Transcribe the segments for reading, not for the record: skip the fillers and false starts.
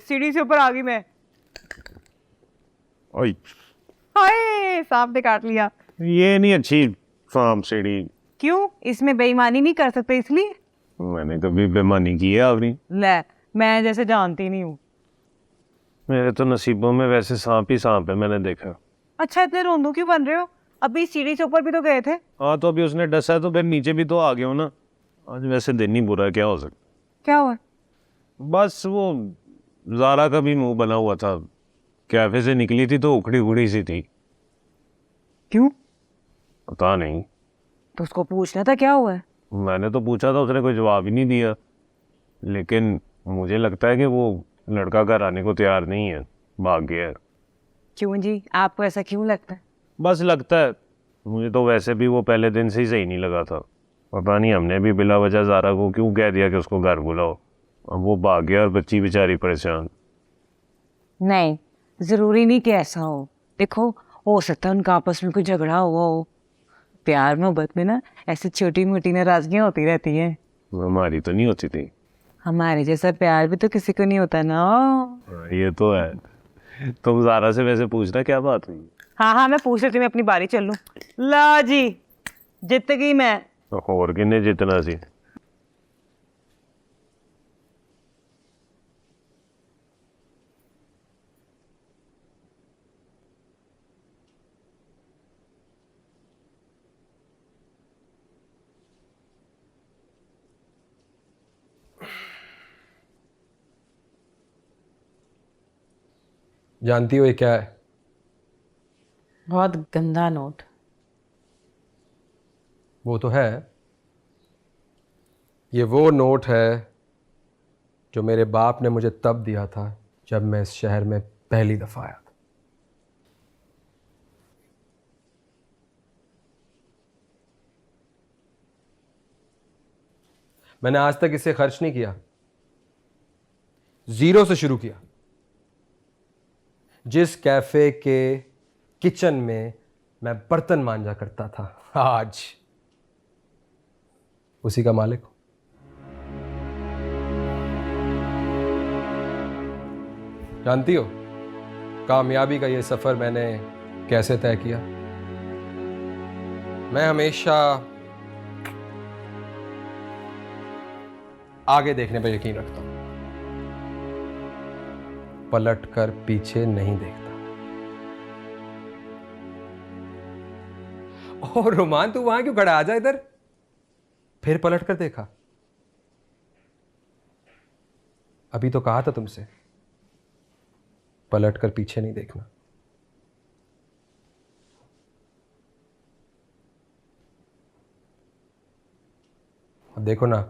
सीढ़ी से ऊपर आ गई मैं। ओए हाय, सांप ने काट लिया। ये नहीं अच्छी सांप सीढ़ी। क्यों? इसमें बेईमानी नहीं कर सकते इसलिए? मैंने कभी बेईमानी की है अपनी? ले, मैं जैसे जानती नहीं हूँ। मेरे तो नसीबों में वैसे सांप ही सांप है, मैंने देखा। अच्छा, इतने रोंदू क्यों बन रहे हो? अभी सीढ़ी से ऊपर भी तो गए थे। हाँ तो अभी उसने डसा है तो फिर नीचे भी तो आ गया हूँ ना। आज वैसे दिन ही बुरा है, क्या हो सकता। क्या हुआ? बस वो ज़ारा का भी मुंह बना हुआ था। कैफे से निकली थी तो उखड़ी उखड़ी सी थी। क्यों? पता नहीं। तो उसको पूछना था क्या हुआ है। मैंने तो पूछा था, उसने कोई जवाब ही नहीं दिया। लेकिन मुझे लगता है कि वो लड़का घर आने को तैयार नहीं है, भाग गया है। क्यों जी, आपको ऐसा क्यों लगता है? बस लगता है। मुझे तो वैसे भी वो पहले दिन से ही सही नहीं लगा था। पता नहीं हमने भी बिला वजह ज़ारा को क्यों कह दिया कि उसको घर बुलाओ। अब वो भाग गया और बच्ची बेचारी परेशान। नहीं, जरूरी नहीं कि ऐसा हो। देखो, हो सकता है उनका आपस में कोई झगड़ा हुआ हो। प्यार मोहब्बत में ना ऐसी छोटी मोटी नाराजगियां होती रहती हैं। हमारी तो नहीं होती थी। हमारे जैसा प्यार भी तो किसी को नहीं होता ना। हाँ, ये तो है। तुम ज़ारा से वैसे पूछना क्या बात हुई। हाँ हाँ, मैं पूछ रही थी, मैं अपनी बारी चल लूं। ला जी, जीत गई मैं। और किन्ने जितना सी। जानती हो ये क्या है? बहुत गंदा नोट। वो तो है। ये वो नोट है जो मेरे बाप ने मुझे तब दिया था जब मैं इस शहर में पहली दफा आया था। मैंने आज तक इसे खर्च नहीं किया, जीरो से शुरू किया। जिस कैफे के किचन में मैं बर्तन मांजा करता था, आज उसी का मालिक हूं। जानती हो कामयाबी का ये सफर मैंने कैसे तय किया? मैं हमेशा आगे देखने पर यकीन रखता हूं, पलट कर पीछे नहीं देखता। और रोमान, तू वहां क्यों खड़ा? आ जा इधर। फिर पलट कर देखा। अभी तो कहा था तुमसे पलट कर पीछे नहीं देखना। अब देखो ना,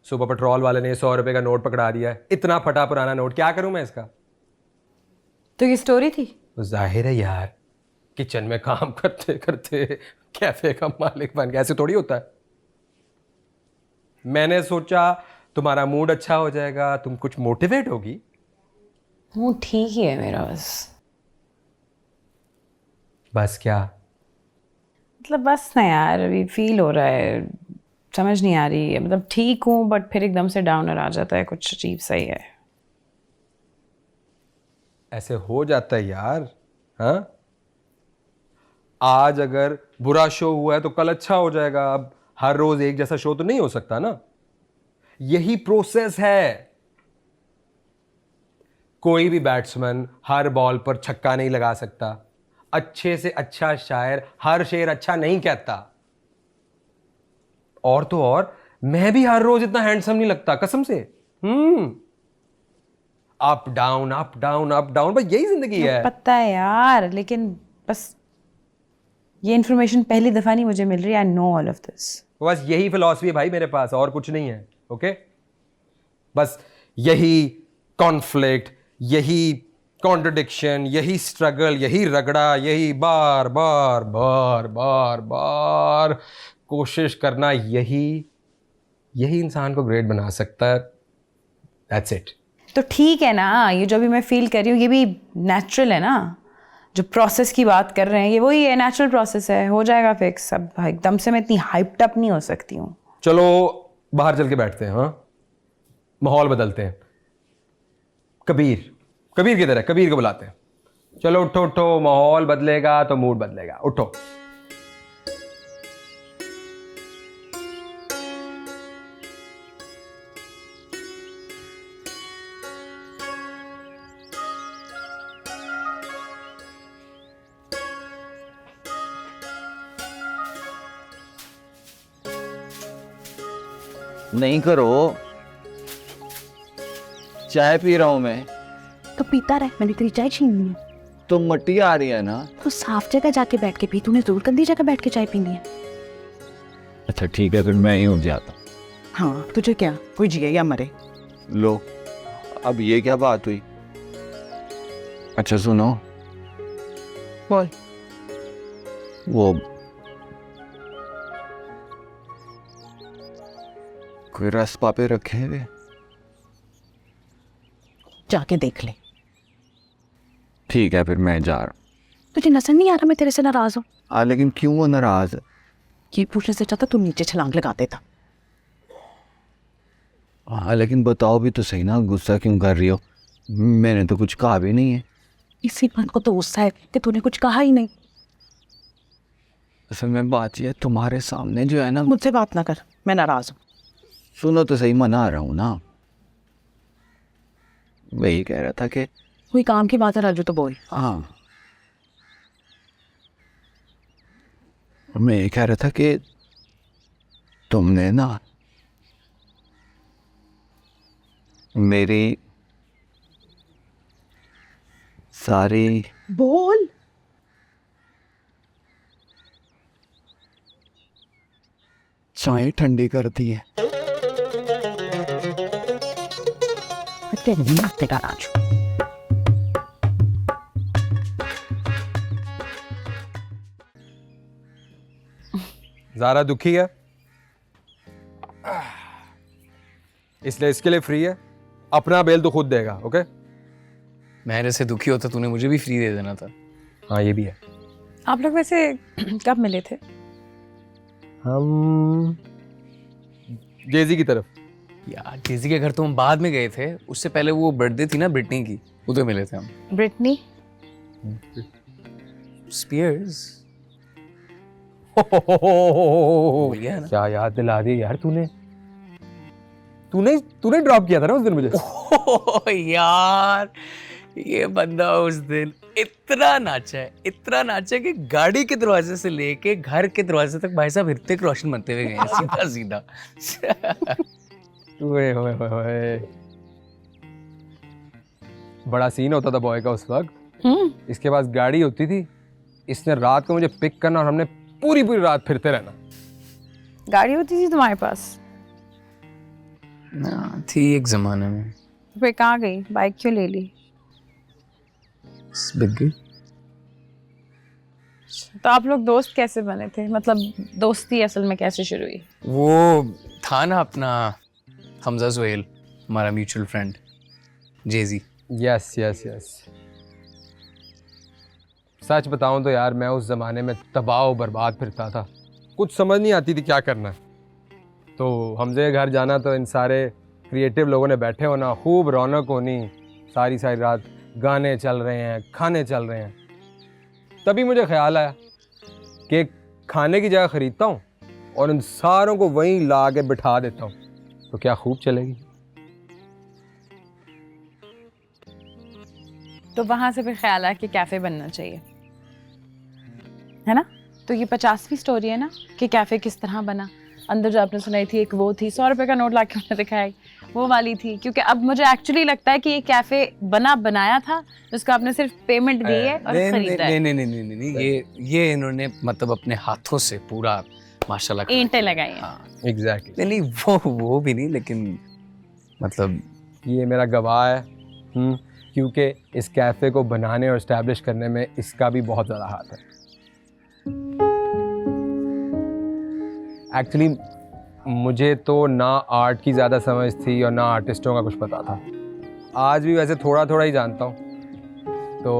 सुबह पेट्रोल वाले ने 100 रुपए का नोट पकड़ा दिया है। इतना फटा पुराना नोट, क्या करूं मैं इसका? तो ये स्टोरी थी? तो जाहिर है यार, किचन में काम करते करते कैफे का मालिक बन गया। ऐसे थोड़ी होता है। मैंने सोचा तुम्हारा मूड अच्छा हो जाएगा, तुम कुछ मोटिवेट होगी। वो ठीक ही है मेरा। बस क्या? मतलब बस ना यार, अभी फील हो रहा है, समझ नहीं आ रही है। मतलब ठीक हूँ बट फिर एकदम से डाउनर आ जाता है, कुछ अजीब सा ही है। ऐसे हो जाता है यार। हाँ, आज अगर बुरा शो हुआ है तो कल अच्छा हो जाएगा। अब हर रोज एक जैसा शो तो नहीं हो सकता ना। यही प्रोसेस है। कोई भी बैट्समैन हर बॉल पर छक्का नहीं लगा सकता। अच्छे से अच्छा शायर हर शेर अच्छा नहीं कहता। और तो और, मैं भी हर रोज इतना हैंडसम नहीं लगता, कसम से। Up down up down up down, बस यही जिंदगी है। पता है यार, लेकिन बस ये इन्फॉर्मेशन पहली दफा नहीं मुझे मिल रही। I know all of this. बस यही फिलॉसफी है भाई मेरे पास, और कुछ नहीं है। ओके, बस यही कॉन्फ्लिक्ट, यही कॉन्ट्रडिक्शन, यही स्ट्रगल, यही रगड़ा, यही बार बार बार बार बार कोशिश करना, यही यही इंसान को ग्रेट बना सकता है। That's it. तो ठीक है ना, ये जो भी मैं फील कर रही हूँ ये भी नेचुरल है ना। जो प्रोसेस की बात कर रहे हैं ये वही है, नेचुरल प्रोसेस है, हो जाएगा फिक्स। अब एकदम से मैं इतनी हाइप्ड अप नहीं हो सकती हूँ। चलो बाहर चल के बैठते हैं। हाँ, माहौल बदलते हैं। कबीर, कबीर किधर है? कबीर को बुलाते हैं। चलो उठो उठो, माहौल बदलेगा तो मूड बदलेगा। उठो। नहीं करो, चाय पी रहा हूं मैं। तो पीता रहे, मैंने तेरी चाय छीन ली है। तो मट्टी आ रही है ना। तो साफ जगह जाके बैठ के पी, तूने जरूर गंदी जगह बैठ के चाय पीनी है। अच्छा ठीक है, फिर मैं ही उठ जाता। हाँ, तुझे क्या, कोई जिए या मरे। लो, अब ये क्या बात हुई? अच्छा सुनो, बोल। वो कोई रस्पा पे रखे हुए? जाके देख ले। ठीक है, फिर मैं जा रहा हूँ। तुझे नजर नहीं आ रहा मैं तेरे से नाराज हूँ? लेकिन क्यों वो नाराज है? ये पूछने से चाहता तू नीचे छलांग लगा देता। हाँ लेकिन बताओ भी तो सही ना, गुस्सा क्यों कर रही हो? मैंने तो कुछ कहा भी नहीं है। इसी बात को तो गुस्सा है कि तूने कुछ कहा ही नहीं। असल में बात यह है, तुम्हारे सामने जो है ना। मुझसे बात ना कर, मैं नाराज हूँ। सुनो तो सही, मना रहा हूँ ना। वही कह रहा था कि कोई काम की बात है राजू तो बोल। हाँ, मैं ये कह रहा था कि तुमने ना मेरी सारी बोल। चाय ठंडी कर दी है। तेरा राजू। ज़ारा दुखी है, इसलिए इसके लिए फ्री है। अपना बेल तो खुद देगा। ओके? मैं जैसे दुखी होता तूने मुझे भी फ्री दे देना था। हाँ ये भी है। आप लोग वैसे कब मिले थे? हम जेजी की तरफ। यार जेजी के घर तो हम बाद में गए थे, उससे पहले वो बर्थडे थी ना ब्रिटनी की, उधर मिले थे हम। ब्रिटनी? स्पीयर्स। भूल गया ना? क्या याद दिला दी यार तूने। तूने ड्रॉप किया था ना उस दिन मुझे। ओह यार, ये बंदा उस दिन इतना नाचा है कि गाड़ी के दरवाजे से लेके घर के दरवाजे तक भाई साहब ऋतिक रोशन बनते हुए गए सीधा सीधा। ओए होए होए होए। बड़ा सीन होता था बॉय का उस वक्त। इसके पास गाड़ी होती थी, इसने रात को मुझे पिक करना और हमने पूरी रात फिरते रहना। गाड़ी होती थी तुम्हारे पास? हाँ, थी एक जमाने में। फिर कहाँ गई? बाइक क्यों ले ली? बिक गई। तो आप लोग दोस्त कैसे बने थे? मतलब दोस्ती असल में कैसे शुरू हुई? वो था ना अपना हमजा जोहेल, हमारा म्यूचुअल फ्रेंड जेजी। Yes yes yes. सच बताऊं तो यार मैं उस ज़माने में तबाह बर्बाद फिरता था, कुछ समझ नहीं आती थी क्या करना है। तो हमजे के घर जाना तो इन सारे क्रिएटिव लोगों ने बैठे होना, खूब रौनक होनी, सारी रात गाने चल रहे हैं, खाने चल रहे हैं। तभी मुझे ख्याल आया कि खाने की जगह ख़रीदता हूँ और इन सारों को वहीं ला के बिठा देता हूँ, तो क्या खूब चलेगी। तो वहां से फिर ख्याल आया कि कैफे बनना चाहिए, है ना? तो ये 50वीं स्टोरी है ना कि कैफे किस तरह बना। अंदर जो आपने सुनाई थी एक वो थी, 100 रुपए का नोट लाके उन्होंने दिखाया, वो वाली थी। क्योंकि अब मुझे एक्चुअली लगता है कि ये कैफे बनाया था जिसको आपने सिर्फ पेमेंट दी है और खरीदा है। नहीं, ये इन्होंने मतलब अपने हाथों से पूरा माशाल्लाह ईंटें लगाई हैं। हाँ, एग्जैक्टली। नहीं वो भी नहीं, लेकिन मतलब ये मेरा गवाह है क्योंकि इस कैफ़े को बनाने और इस्टेब्लिश करने में इसका भी बहुत ज़्यादा हाथ है। एक्चुअली मुझे तो ना आर्ट की ज़्यादा समझ थी और ना आर्टिस्टों का कुछ पता था। आज भी वैसे थोड़ा ही जानता हूँ। तो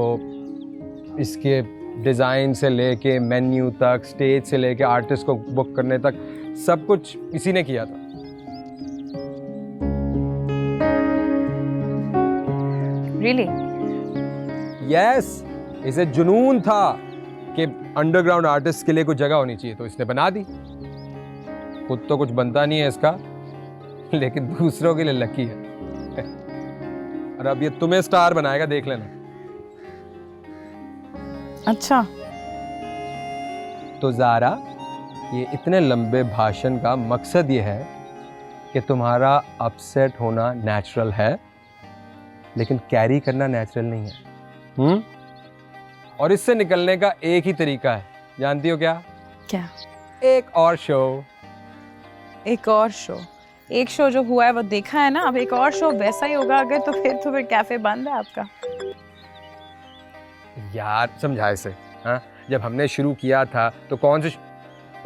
इसके डिज़ाइन से लेके मेन्यू तक, स्टेज से लेके आर्टिस्ट को बुक करने तक सब कुछ इसी ने किया था। रियली? यस, इसे जुनून था कि अंडरग्राउंड आर्टिस्ट के लिए कुछ जगह होनी चाहिए, तो इसने बना दी। खुद तो कुछ बनता नहीं है इसका, लेकिन दूसरों के लिए लकी है। और अब ये तुम्हें स्टार बनाएगा, देख लेना। अच्छा, तो ज़ारा, ये इतने लंबे भाषण का मकसद ये है कि तुम्हारा अपसेट होना नेचुरल है, लेकिन कैरी करना नेचुरल नहीं है। और इससे निकलने का एक ही तरीका है, जानती हो क्या? क्या? एक और शो। एक और शो? एक शो जो हुआ है वो देखा है ना, अब एक और शो वैसा ही होगा अगर, तो फिर कैफे बंद है आपका। यार समझा इसे। हाँ, जब हमने शुरू किया था तो कौन से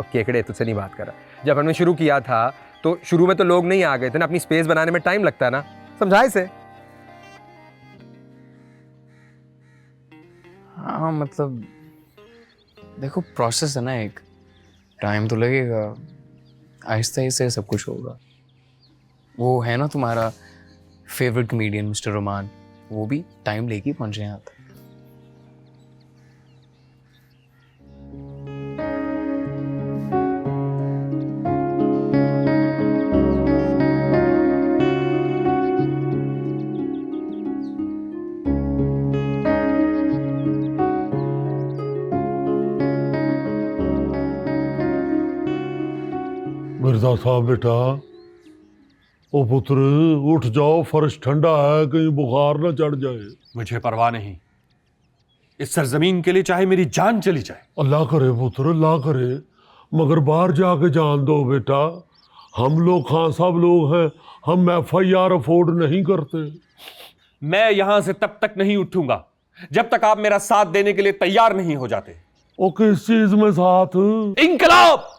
केकड़े, तुझसे नहीं बात कर रहा। जब हमने शुरू किया था तो शुरू में तो लोग नहीं आ गए थे ना, अपनी स्पेस बनाने में टाइम लगता है ना, समझा इसे। हाँ मतलब देखो, प्रोसेस है ना, एक टाइम तो लगेगा, आहिस्ता आहिस्ता सब कुछ होगा। वो है ना तुम्हारा फेवरेट कमेडियन मिस्टर रोमान, वो भी टाइम लेके पहुंचे यहाँ तक। मिर्जा साहब बेटा, ओ पुत्र उठ जाओ, फर्श ठंडा है, कहीं बुखार ना चढ़ जाए। मुझे परवाह नहीं, इस सरजमीन के लिए चाहे मेरी जान चली जाए। अल्लाह करे पुत्र, अल्लाह करे, मगर बाहर जाके जान दो बेटा। हम लोग खान साहब लोग हैं, हम FIR अफोर्ड नहीं करते। मैं यहां से तब तक नहीं उठूंगा जब तक आप मेरा साथ देने के लिए तैयार नहीं हो जाते। ओ किस चीज में साथ? इंकलाब,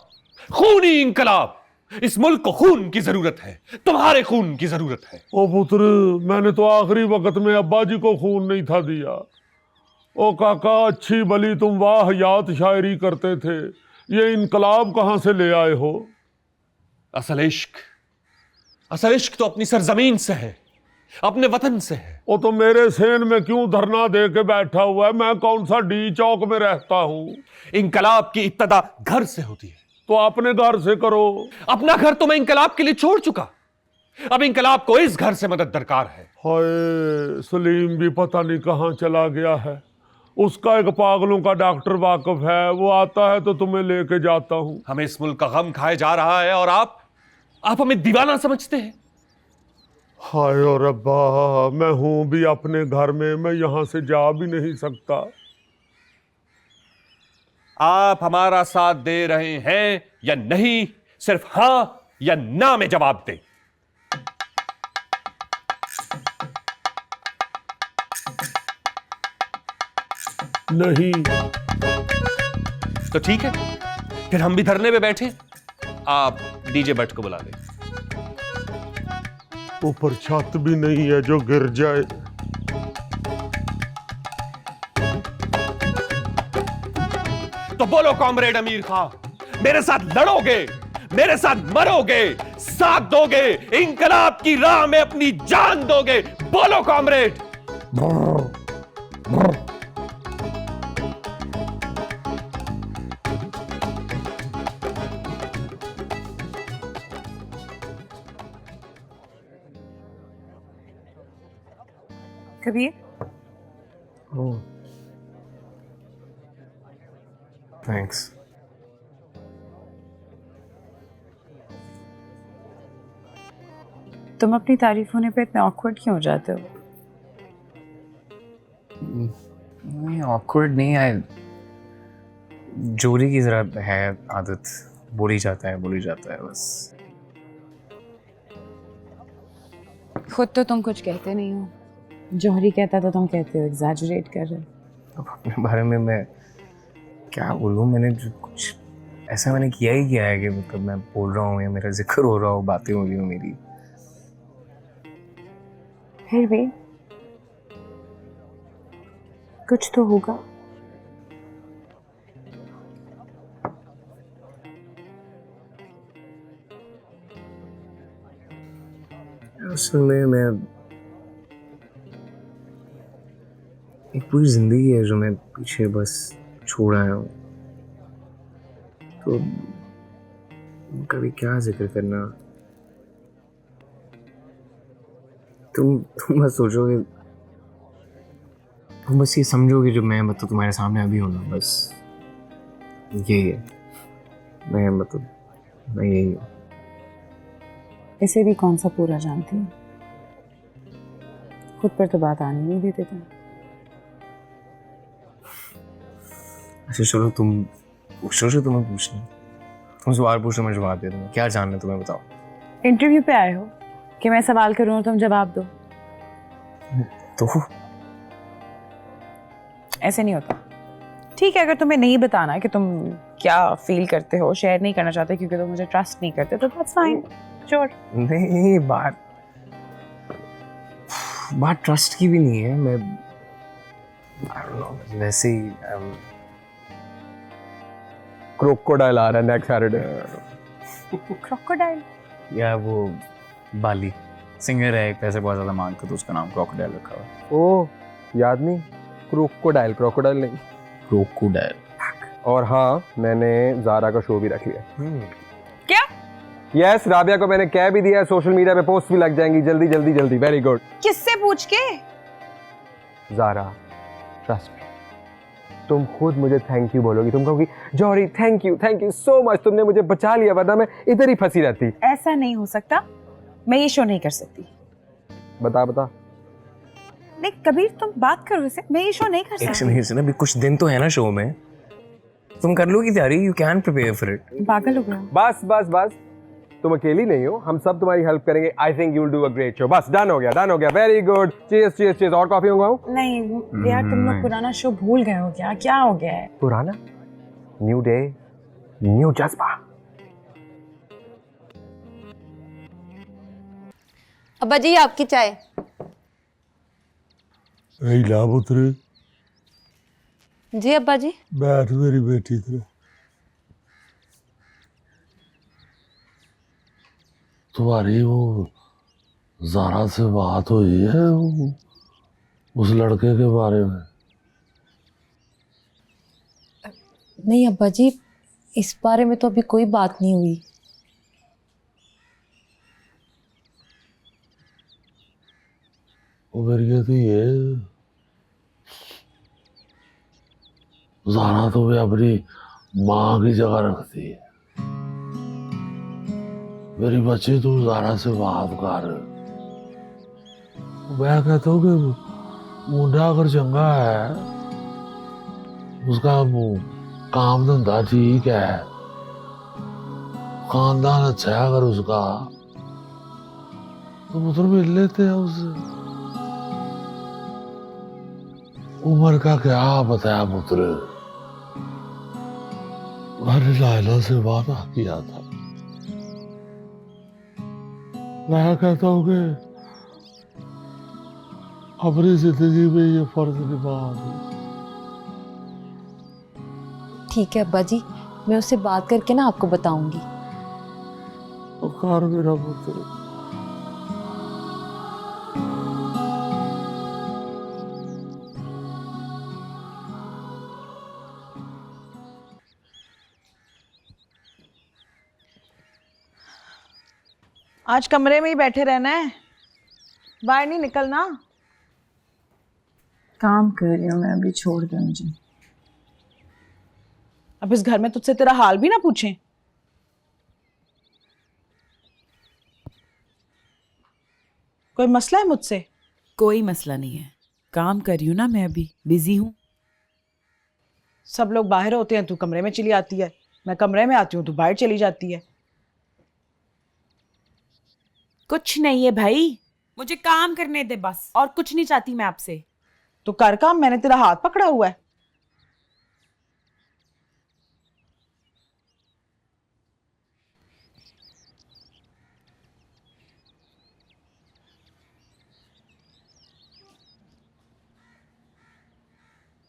खूनी इंकलाब। इस मुल्क को खून की जरूरत है, तुम्हारे खून की जरूरत है। ओ पुत्र, मैंने तो आखिरी वक्त में अब्बा जी को खून नहीं था दिया। ओ काका, अच्छी भली तुम वाहियात शायरी करते थे, ये इनकलाब कहां से ले आए हो? असल इश्क तो अपनी सरजमीन से है, अपने वतन से है। ओ तो मेरे सेन में क्यों धरना दे के बैठा हुआ है? मैं कौन सा डी चौक में रहता हूँ? इंकलाब की इब्तदा घर से होती है। तो अपने घर से करो। अपना घर तो मैं इंकलाब के लिए छोड़ चुका, अब इंकलाब को इस घर से मदद दरकार है। हाय, सलीम भी पता नहीं कहाँ चला गया है। उसका एक पागलों का डॉक्टर वाकिफ है, वो आता है तो तुम्हें लेके जाता हूँ। हमें इस मुल्क का गम खाए जा रहा है और आप हमें दीवाना समझते हैं। हाय और रब्बा, मैं हूं भी अपने घर में, मैं यहां से जा भी नहीं सकता। आप हमारा साथ दे रहे हैं या नहीं, सिर्फ हां या ना में जवाब दें। नहीं। तो ठीक है, फिर हम भी धरने पे बैठे। आप डीजे भट्ट को बुला दें। ऊपर छत भी नहीं है जो गिर जाए। तो बोलो कॉमरेड अमीर खां, मेरे साथ लड़ोगे, मेरे साथ मरोगे, साथ दोगे, इंकलाब की राह में अपनी जान दोगे? बोलो कॉमरेड। कबीर, थैंक्स। तुम अपनी तारीफ होने पे इतने ऑकवर्ड क्यों हो जाते हो? नहीं, ऑकवर्ड नहीं है, जोरी की जरा है आदत, बोली जाता है बस। खुद तो तुम कुछ कहते नहीं हो, जौहरी कहता तो तुम कहते हो एग्जैजरेट कर रहे हो। अब अपने बारे में मैं क्या बोलूँ, मैंने जो कुछ ऐसा मैंने किया ही किया है कि मतलब मैं बोल रहा हूँ या मेरा जिक्र हो रहा हो, बातें हो रही हो मेरी। फिर भी कुछ तो होगा। असल में मैं एक पूरी जिंदगी है जो मैं पीछे बस छोड़ आया हूँ, तो कभी क्या जिक्र करना। तुम बस सोचोगे, तुम बस ये समझोगे जो मैं मतलब तुम्हारे सामने अभी हूँ ना, बस यही है। मैं यही हूँ। इसे भी कौन सा पूरा जानती हूँ, खुद पर तो बात आने नहीं देते तुम। अच्छा चलो, तुम पूछो जो तुम्हें पूछना है। तुम सवाल पूछो, मैं जवाब दे दूँगा। क्या जानना है तुम्हें बताओ। इंटरव्यू पे आए हो कि मैं सवाल करूँ और तुम जवाब दो? तो ऐसे नहीं होता। ठीक है, अगर तुम्हें नहीं बताना कि तुम क्या फील करते हो, शेयर नहीं करना चाहते क्योंकि तुम मुझे ट्रस्ट नहीं करते, तो दैट्स फाइन, श्योर। नहीं, बात ट्रस्ट की भी नहीं है। मैं I don't know, वैसे ही क्रोकोडाइल आ रहा है नेक्स्ट सैटरडे। क्रोकोडाइल? या वो बाली सिंगर है एक, पैसे बहुत ज्यादा मांगता, तो उसका नाम क्रोकोडाइल रखा हुआ है। ओह, याद नहीं? क्रोकोडाइल नहीं। क्रोकोडाइल। और हाँ, मैंने ज़ारा का शो भी रख लिया। क्या? यस, राबिया को मैंने कह भी दिया है, सोशल मीडिया पे पोस्ट भी लग जाएंगी जल्दी जल्दी जल्दी। Very good. किससे पूछ के? ज़ारा, ट्रस्ट मी, तुम खुद मुझे थैंक यू बोलोगी। तुम कहोगी Jauhari thank you so much, तुमने मुझे बचा लिया, वरना मैं इधर ही फंसी रहती। ऐसा नहीं हो सकता, मैं ये शो नहीं कर सकती। बता नहीं कबीर, तुम बात करो इससे, मैं ये शो नहीं कर सकती। अभी कुछ दिन तो है ना शो में, तुम कर लोगी तैयारी। You can prepare for it. पागल हो गया। बस तुम अकेली नहीं हो, हम सब तुम्हारी हेल्प करेंगे। I think you will do a great show. बस डन हो गया। Very good. चीयर्स। और कॉफी मंगवाऊं? नहीं यार, तुम लोग पुराना शो भूल गए हो क्या हो गया है? पुराना? न्यू डे, न्यू जज्बा। अब्बा जी आपकी चाय। ला पुत्र, जी अब्बा जी। बैठ मेरी बेटी तेरे। तुम्हारी वो ज़ारा से बात हुई है उस लड़के के बारे में? नहीं अब्बा जी, इस बारे में तो अभी कोई बात नहीं हुई। वो मेरी कहती है ज़ारा तो वे अपनी माँ की जगह रखती है। मेरी बच्ची तू ज़ारा से बात कर। मैं कहता हूँ कि मुंडा अगर चंगा है, उसका काम धंधा ठीक है, खानदान अच्छा है अगर उसका, तो पुत्र मिल लेते हैं उससे। उम्र का क्या बताया पुत्र, मैंने लायला से वादा किया था। मैं कहता हूँ कि अपनी जिंदगी में ये फर्ज निभा दो। ठीक है अब्बा जी, मैं उससे बात करके ना आपको बताऊंगी। कर मेरा पुत्र। आज कमरे में ही बैठे रहना है, बाहर नहीं निकलना। काम कर रही हूँ मैं अभी, छोड़ दे मुझे। अब इस घर में तुझसे तेरा हाल भी ना पूछें। कोई मसला है मुझसे? कोई मसला नहीं है, काम कर रही हूँ ना मैं, अभी बिजी हूँ। सब लोग बाहर होते हैं, तू कमरे में चली आती है। मैं कमरे में आती हूँ, तू बाहर चली जाती है। कुछ नहीं है भाई, मुझे काम करने दे बस, और कुछ नहीं चाहती मैं आपसे। तो कर काम, मैंने तेरा हाथ पकड़ा हुआ है।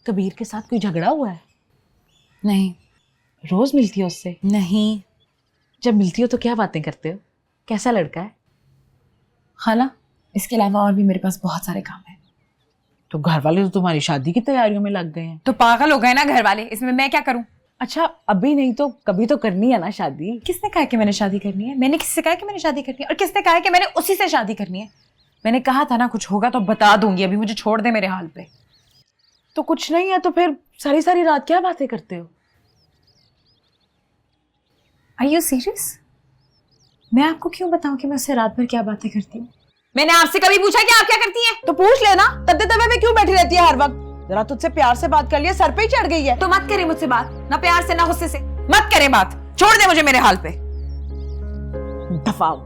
कबीर के साथ कोई झगड़ा हुआ है? नहीं। रोज मिलती हो उससे? नहीं। जब मिलती हो तो क्या बातें करते हो? कैसा लड़का है? खाला, इसके अलावा और भी मेरे पास बहुत सारे काम हैं। तो घर वाले तो तुम्हारी शादी की तैयारियों में लग गए हैं। तो पागल हो गए ना घर वाले, इसमें मैं क्या करूं? अच्छा अभी नहीं तो कभी तो करनी है ना शादी। किसने कहा कि मैंने शादी करनी है? मैंने किससे कहा कि मैंने शादी करनी है? और किसने कहा कि मैंने उसी से शादी करनी है? मैंने कहा था ना कुछ होगा तो बता दूंगी, अभी मुझे छोड़ दे मेरे हाल पे। तो कुछ नहीं है तो फिर सारी सारी रात क्या बातें करते हो? Are you serious? मैं आपको क्यों बताऊं कि मैं उससे रात भर क्या बातें करती हूँ? मैंने आपसे कभी पूछा कि आप क्या करती हैं? तो पूछ लेना, तब तबे में क्यों बैठी रहती है हर वक्त? जरा तुझसे प्यार से बात कर लिया, सर पे ही चढ़ गई है। तो मत करे मुझसे बात, ना प्यार से ना गुस्से से, मत करे बात, छोड़ दे मुझे मेरे हाल पे। दफाओ।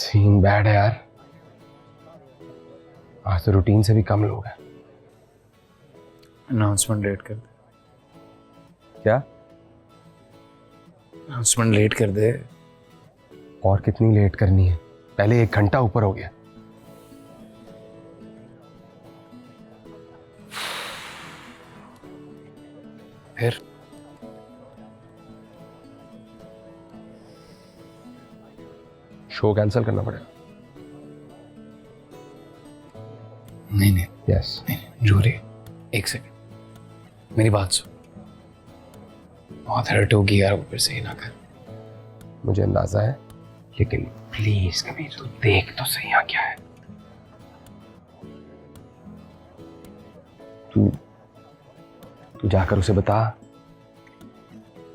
सीन बैड है यार, आज तो रूटीन से भी कम लोग हैं। अनाउंसमेंट लेट कर दे। क्या? अनाउंसमेंट लेट कर दे। और कितनी लेट करनी है? पहले 1 घंटा ऊपर हो गया। फिर शो कैंसिल करना पड़ेगा। नहीं नहीं यस। नहीं जूरी, एक सेकंड मेरी बात सुन। बहुत हर्ट होगी यार, ऊपर से ही ना कर। मुझे अंदाजा है, लेकिन प्लीज कभी तू देख तो सही यहाँ क्या है। तू जाकर उसे बता,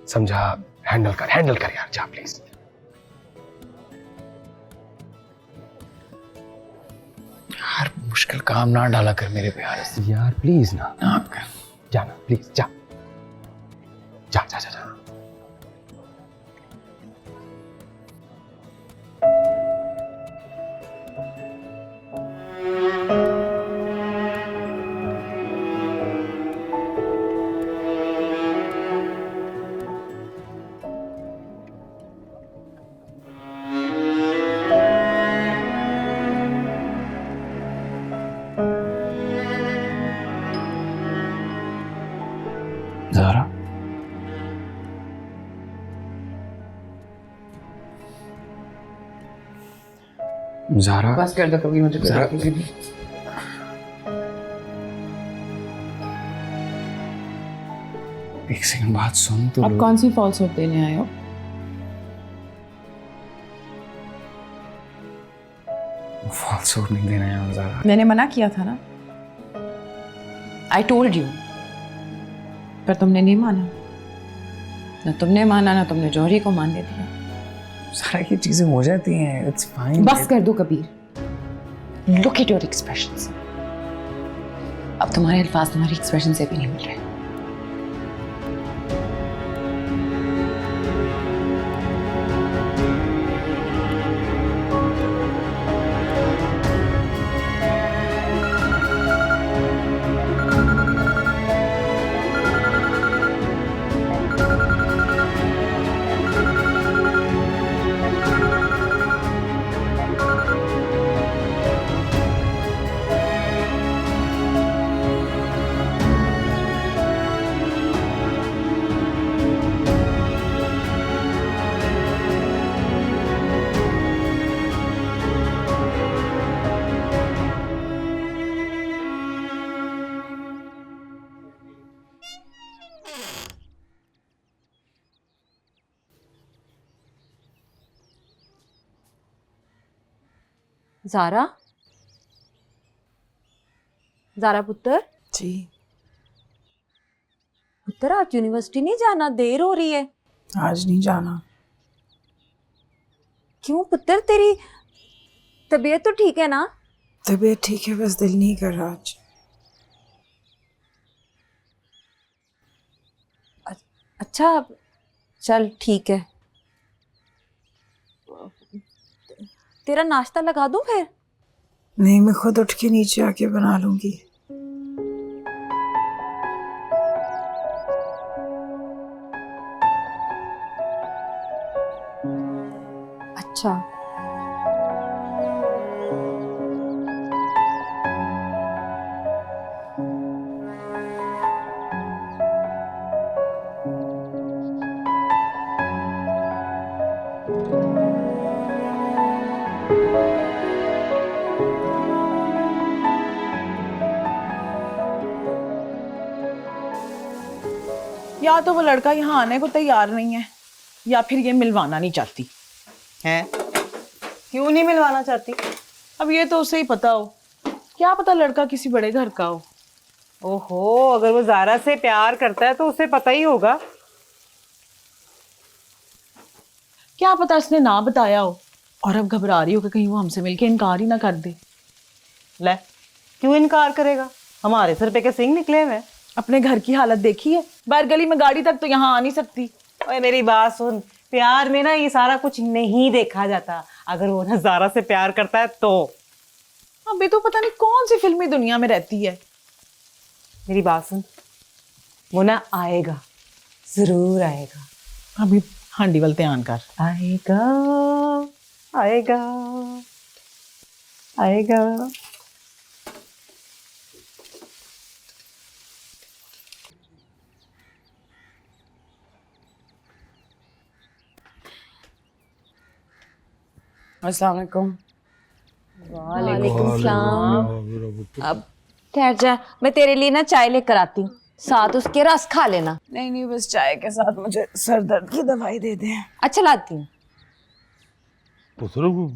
समझा, हैंडल कर यार, जा प्लीज। यार मुश्किल काम ना डाला कर मेरे पे यार प्लीज ना कर। जाना प्लीज, जा जा जा जा, जा। ज़ारा ज़ारा बस कर दो, कभी मुझे ज़ारा एक सेकंड बात सुन। तो अब कौन सी फॉल्स होप देने आए हो? फॉल्स आउट नहीं देना है ज़ारा। मैंने मना किया था ना, आई टोल्ड यू, पर तुमने नहीं माना। ना तुमने माना ना तुमने जौहरी को मानने दिया। ज़ारा ये चीजें हो जाती हैं, इट्स फाइन। बस कर दो Kabir, look at your expressions. अब तुम्हारे अल्फाज तुम्हारी एक्सप्रेशन से भी नहीं मिल रहे। ज़ारा, ज़ारा पुत्र। जी पुत्र, आज यूनिवर्सिटी नहीं जाना? देर हो रही है। आज नहीं जाना। क्यों पुत्र, तेरी तबीयत तो ठीक है ना? तबीयत ठीक है, बस दिल नहीं कर रहा आज। अच्छा चल ठीक है, तेरा नाश्ता लगा दूं फिर? नहीं, मैं खुद उठ के नीचे आके बना लूंगी। अच्छा, या तो वो लड़का यहाँ आने को तैयार नहीं है या फिर ये मिलवाना नहीं चाहती है क्यों नहीं मिलवाना चाहती? अब ये तो उसे ही पता हो, क्या पता लड़का किसी बड़े घर का हो। ओहो, अगर वो ज़ारा से प्यार करता है तो उसे पता ही होगा। क्या पता इसने ना बताया हो और अब घबरा रही हो कि कहीं वो हमसे मिलके इनकार ही ना कर दे। ले, क्यों इनकार करेगा? हमारे सर पे के सिंह निकले हुए हैं। अपने घर की हालत देखी है, बाहर गली में गाड़ी तक तो यहाँ आ नहीं सकती। ओए मेरी बात सुन, प्यार में ना ये सारा कुछ नहीं देखा जाता। अगर वो ना ज़ारा से प्यार करता है तो। अबे तो पता नहीं कौन सी फिल्मी दुनिया में रहती है। मेरी बात सुन, वो ना आएगा, जरूर आएगा। अभी हांडी वालते आन कर आएगा आएगा आएगा। अस्सलाम वालेकुम। वालेकुम सलाम। अब ठहर जा, मैं तेरे लिए ना चाय लेकर आती हूँ, साथ उसके रस खा लेना। नहीं नहीं, बस चाय के साथ मुझे सर दर्द की दवाई दे दें। अच्छा लाती हूँ। पुत्र को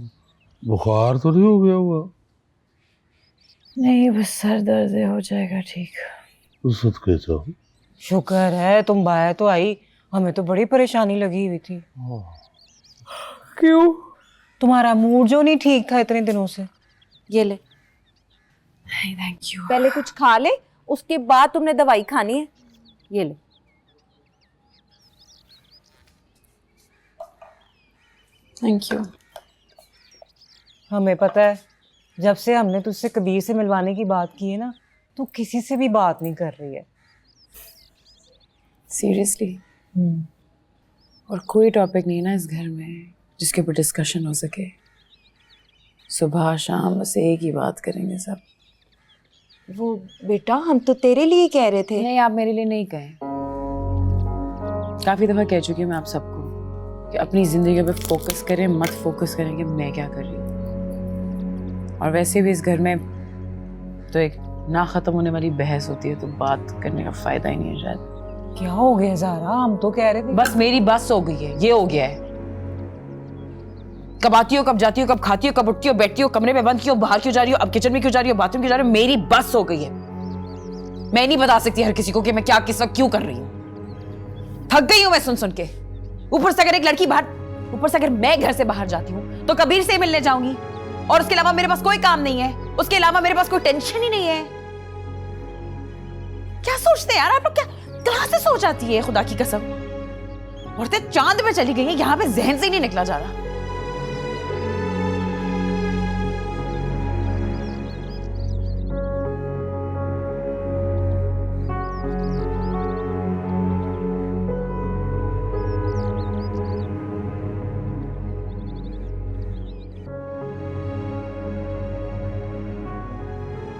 बुखार तो नहीं हो गया हुआ? नहीं, बस सर दर्द हो जाएगा ठीक। सदके जाओ। शुक्र है तुम बाहर तो आई, हमें तो बड़ी परेशानी लगी हुई थी। क्यों? तुम्हारा मूड जो नहीं ठीक था इतने दिनों से। ये ले, थैंक यू। पहले कुछ खा ले, उसके बाद तुमने दवाई खानी है। ये ले। Thank you. हमें पता है, जब से हमने तुझसे कबीर से मिलवाने की बात की है ना, तू किसी से भी बात नहीं कर रही है। सीरियसली? और कोई टॉपिक नहीं ना इस घर में जिसके ऊपर डिस्कशन हो सके। सुबह शाम बस एक ही बात करेंगे सब। वो बेटा, हम तो तेरे लिए कह रहे थे। नहीं, आप मेरे लिए नहीं कहें। काफ़ी दफ़ा कह चुकी हूँ मैं आप सबको कि अपनी ज़िंदगी पे फोकस करें, मत फोकस करें कि मैं क्या कर रही हूँ। और वैसे भी इस घर में तो एक ना ख़त्म होने वाली बहस होती है, तो बात करने का फ़ायदा ही नहीं है शायद। क्या हो गया ज़ारा? हम तो कह रहे थे बस मेरी बस हो गई है, ये हो गया है। कब आती हो, कब जाती हो, कब खाती हो, कब उठती हो, बैठती हो, कमरे में बंद क्यों, बाहर क्यों जा रही हो, अब किचन में क्यों जा रही हो, बाथरूम क्यों जा रही हो, मेरी बस हो गई है। मैं नहीं बता सकती हर किसी को कि मैं क्या किस वक्त क्यों कर रही हूँ। थक गई हूँ मैं सुन सुन के। ऊपर से अगर एक लड़की ऊपर से अगर मैं घर से बाहर जाती हूँ तो कबीर से मिलने जाऊंगी, और उसके अलावा मेरे पास कोई काम नहीं है, उसके अलावा मेरे पास कोई टेंशन ही नहीं है। क्या सोचते हैं यार आप लोग? क्या कहां से सोच आती है, खुदा की कसम। औरतें चांद पे चली गई हैं, यहां पे जहन से ही नहीं निकला जा रहा।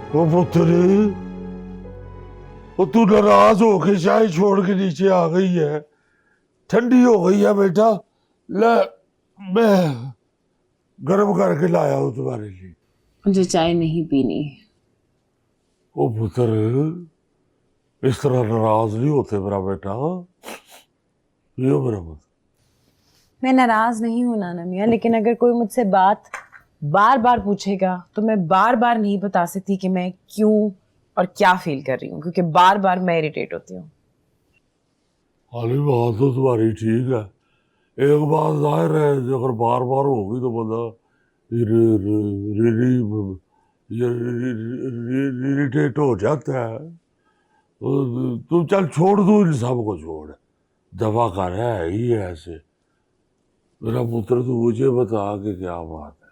वो पुत्र, वो तू नाराज होके चाय छोड़ के नीचे आ गई है। ठंडी हो गई है बेटा, ले मैं गर्म करके लाया हूँ तुम्हारे लिए। मुझे चाय नहीं पीनी। ओ पुत्र, इस तरह नाराज नहीं होते मेरा बेटा। ये मेरा पुत्र। मैं नाराज नहीं हूं नाना मियाँ, लेकिन अगर कोई मुझसे बात बार बार पूछेगा तो मैं बार बार नहीं बता सकती कि मैं क्यों और क्या फील कर रही हूँ, क्योंकि बार बार मैं इरिटेट होती हूँ। हाली बात तो तुम्हारी ठीक है, एक बात जाहिर है, अगर बार बार होगी तो बंदा इरिटेट हो जाता है। तुम चल छोड़ दो, इन सबको छोड़, दफा कर है ही ऐसे। मेरा पुत्र, तू मुझे बता के क्या बात है,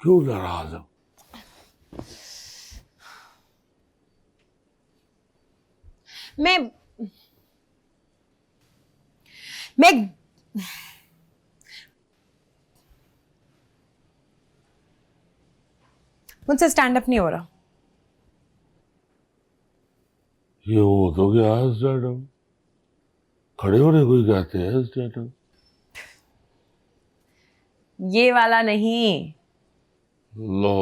क्यों नाराज हो? मुझसे स्टैंड अप नहीं हो रहा। ये हो तो क्या है स्टैंड अप? खड़े होने कोई कहते हैं स्टैंड अप? ये वाला नहीं। लो,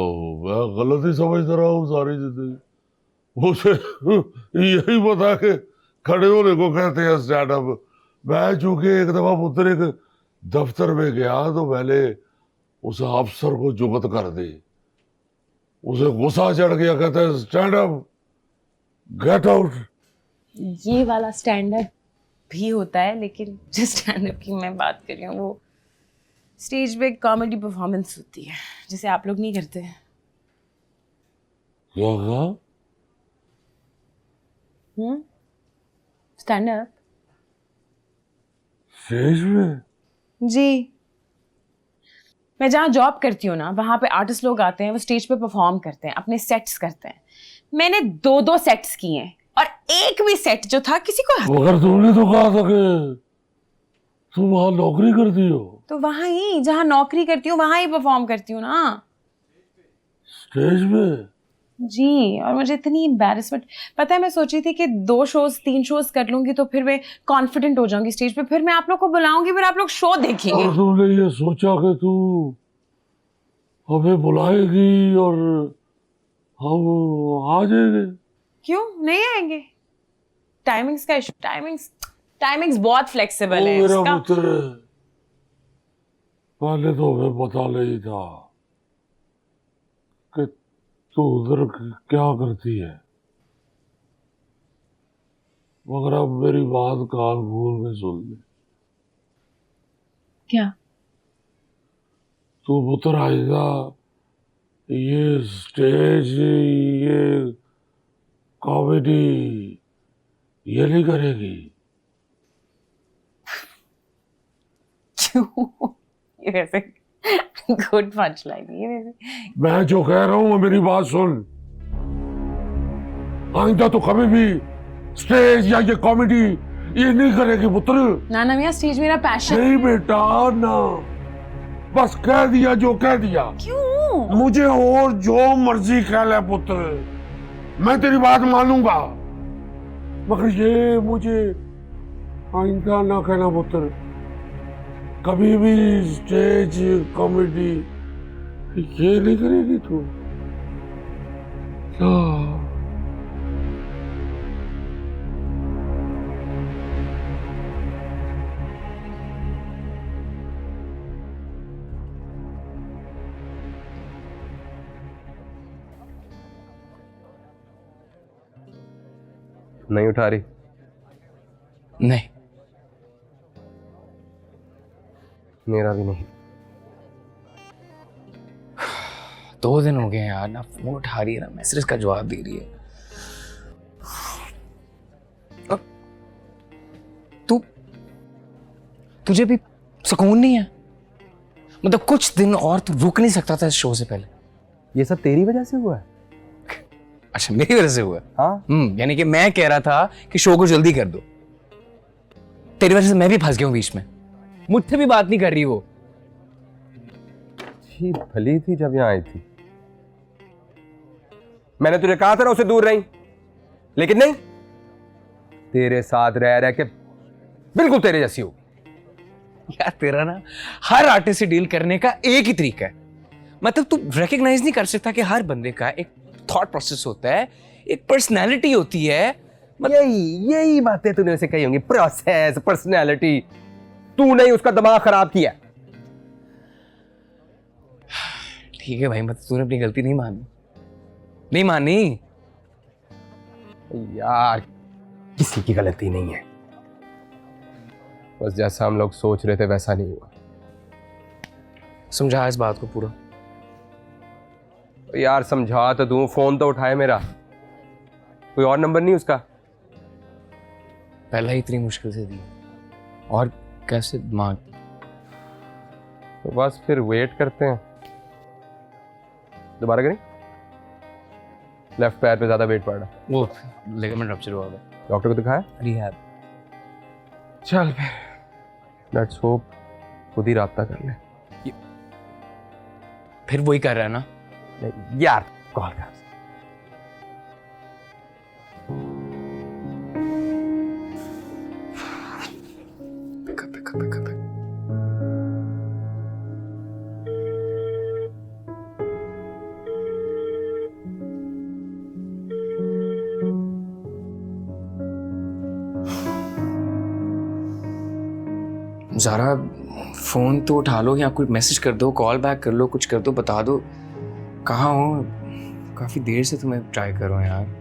मैं गलत ही समझता रहा हूँ सारी जिंदगी। मुझे यही पता कि खड़े होने को कहते हैं स्टैंड अप। मैं चूंकि एक दफा पुत्र एक दफ्तर में गया तो मैंने उस अफसर को जुगत कर दी। उसे गुस्सा चढ़ गया, कहता है स्टैंड अप, गेट आउट। ये वाला स्टैंड अप भी होता है, लेकिन जिस स्टैंड अप की मैं बात कर रही हूँ वो स्टेज पे कॉमेडी परफॉर्मेंस होती है, जिसे आप लोग नहीं करते। क्या? स्टैंड अप स्टेज में? जी। मैं जहाँ जॉब करती हूँ ना, वहाँ पे आर्टिस्ट लोग आते हैं, वो स्टेज पे परफॉर्म करते हैं, अपने सेट्स करते हैं। मैंने 2-2 सेट्स किए हैं और एक भी सेट जो था किसी को मगर तुमने तो कहा था कि तुम वहां नौकरी करती हो। तो वहाँ ही जहाँ नौकरी करती हूँ वहाँ ही परफॉर्म करती हूँ ना। स्टेज में? जी। और मुझे इतनी एम्बैरेसमेंट, पता है मैं सोची थी कि 2 शोज 3 शोज कर लूंगी तो फिर मैं कॉन्फिडेंट हो जाऊंगी स्टेज पे, फिर मैं आप लोग को बुलाऊंगी, फिर आप लोग शो देखेंगे। और तुमने ये सोचा कि तू हमें बुलाएगी और हम आ जाएंगे? क्यों नहीं आएंगे? टाइमिंग्स का इशू। टाइमिंग्स बहुत फ्लेक्सिबल है मेरा इसका। पुत्र, पहले तो हमें पता नहीं था कि तू उधर क्या करती है, मगर अब मेरी बात कान खोल के सुन ले। क्या? तू पुत्र आएगा, ये स्टेज, ये कॉमेडी ये नहीं करेगी? क्यों? ये वैसे गुड पंच लाइन ये वैसे। मैं जो कह रहा हूँ मेरी बात सुन। आइंदा तो कभी भी स्टेज या ये कॉमेडी ये नहीं करेगी पुत्र। ना भैया, स्टेज मेरा पैशन। नहीं बेटा ना, बस कह दिया जो कह दिया। क्यों? मुझे और जो मर्जी कह ले पुत्र, मैं तेरी बात मानूंगा, मगर ये मुझे आइंदा ना कहना पुत्र। कभी भी स्टेज कॉमेडी ये नहीं करेगी तू। नहीं उठा रही? नहीं, मेरा भी नहीं। 2 दिन हो गए यार, ना फोन उठा रही है ना मैसेज का जवाब दे रही है। तुझे भी सुकून नहीं है? मतलब कुछ दिन और तू रुक नहीं सकता था इस शो से पहले? ये सब तेरी वजह से हुआ है? अच्छा, मेरी वजह से हुआ है? हाँ। यानी कि मैं कह रहा था कि शो को जल्दी कर दो, तेरी वजह से मैं भी फंस गया हूं बीच में। मुझसे भी बात नहीं कर रही वो। अच्छी भली थी जब यहाँ आई थी। मैंने तुझे कहा था ना उसे दूर रही, लेकिन नहीं, तेरे साथ रह रह के बिल्कुल तेरे जैसी हो। यार तेरा ना हर आर्टिस्ट से डील करने का एक ही तरीका है। मतलब तू रिकॉग्नाइज नहीं कर सकता कि हर बंदे का एक थॉट प्रोसेस होता है, एक पर्सनैलिटी होती है। यही बातें तूने उसे कही होंगी, प्रोसेस, पर्सनैलिटी। तूने ही उसका दिमाग खराब किया। ठीक है भाई, मतलब तूने अपनी गलती नहीं मानी। यार किसी की गलती नहीं है, बस जैसा हम लोग सोच रहे थे वैसा नहीं हुआ। समझा इस बात को पूरा। यार समझा तो दूं, फोन तो उठाए मेरा। कोई और नंबर नहीं उसका? पहला ही इतनी मुश्किल से दी और कैसे दिमाग। तो बस फिर वेट करते हैं। दोबारा करें? लेफ्ट पैर पे ज्यादा वेट पड़ रहा। वो लिगामेंट रप्चर हुआ है। डॉक्टर को दिखाया? रिहैब। चल फिर लेट्स होप खुद ही राब्ता कर ले। फिर वही कर रहा है ना, यार कॉल कर। पिक। ज़ारा फ़ोन तो उठा लो या कोई मैसेज कर दो, कॉल बैक कर लो, कुछ कर दो, बता दो कहाँ हो। काफ़ी देर से तुम्हें ट्राई कर रहा हूँ यार।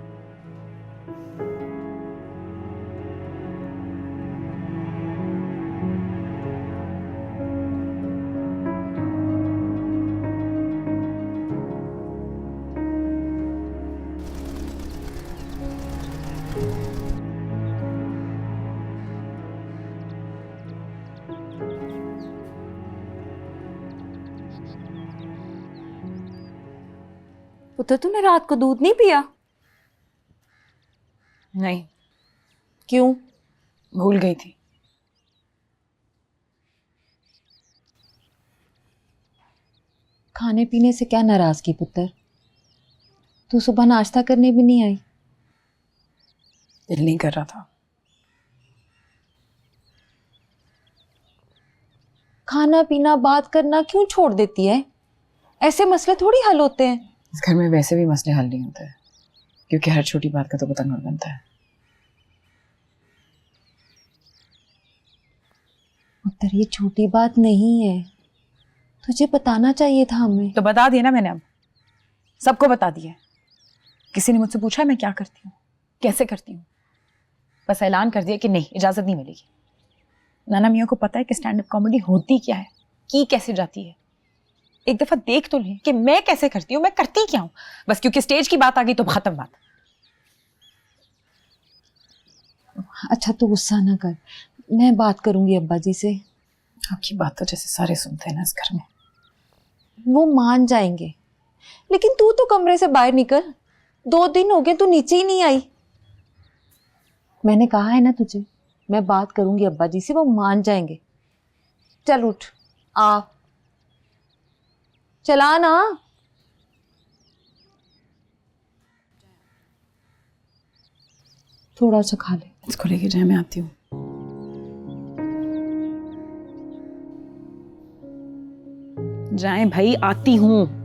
पुत्र तूने रात को दूध नहीं पिया? नहीं, क्यों? भूल गई थी। खाने पीने से क्या नाराजगी पुत्र? तू सुबह नाश्ता करने भी नहीं आई। दिल नहीं कर रहा था। खाना पीना बात करना क्यों छोड़ देती है? ऐसे मसले थोड़ी हल होते हैं। इस घर में वैसे भी मसले हल नहीं होते, क्योंकि हर छोटी बात का तो पतंग बनता है। पुत्र ये छोटी बात नहीं है, तुझे बताना चाहिए था हमें। तो बता दिया ना मैंने, अब सबको बता दिया। किसी ने मुझसे पूछा मैं क्या करती हूँ, कैसे करती हूँ, बस ऐलान कर दिया कि नहीं, इजाजत नहीं मिलेगी। नाना मियाँ को पता है कि स्टैंड अप कॉमेडी होती क्या है, की कैसे जाती है। एक दफा देख तो लें कि मैं कैसे करती हूँ, मैं करती क्या हूँ। बस क्योंकि स्टेज की बात आ गई तो खत्म बात। अच्छा तू गुस्सा ना कर, मैं बात करूंगी अब्बा जी से। आपकी बात तो जैसे सारे सुनते हैं ना इस घर में। वो मान जाएंगे, लेकिन तू तो कमरे से बाहर निकल। 2 दिन हो गए तू नीचे ही नहीं आई। मैंने कहा है ना तुझे, मैं बात करूंगी अब्बा जी से, वो मान जाएंगे। चल उठ, आ चला ना। थोड़ा सा खा ले। इसको लेके जाए, मैं आती हूँ। जाए भाई, आती हूँ।